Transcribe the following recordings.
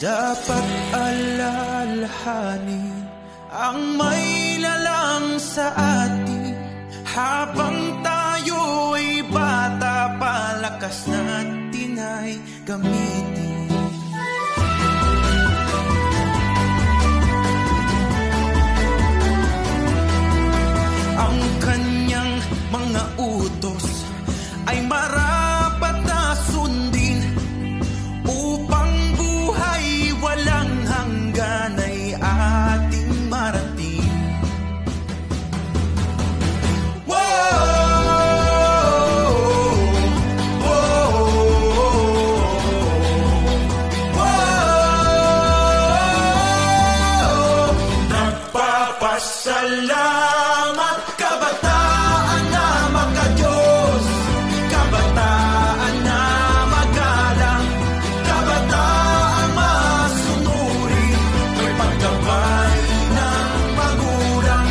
Dapat alalahanin ang may lalang sa atin. Habang tayo'y bata, palakas natin ay gamitin. Ang kanyang mga utos ay marapat na sundin, upang buhay walang hanggan ay ating marating. Nagpapasalamat kabataan na makadiyos, kabataan na magalang, kabataan masunurin, may paggabay ng magulang,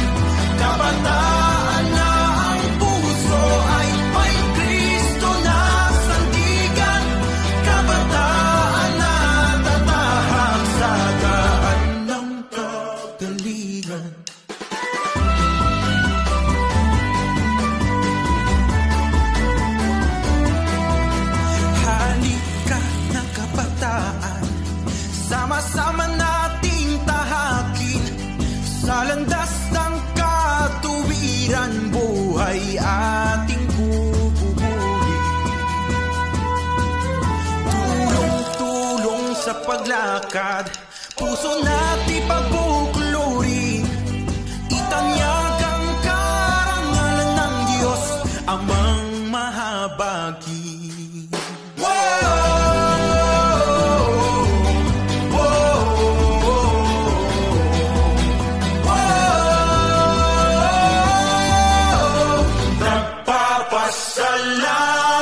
kabataan na ang puso ay may Kristo na sandigan, kabataan na tatahak sa daan ng kagalingan. Sama-sama nating tahakin sa landas ng katuwiran, buhay ating bubuhay. Tulong-tulong sa paglakad, puso natin pagbukluri, itanyag ang karangalan ng Diyos, Amang mahabagi. Nagpapasalamat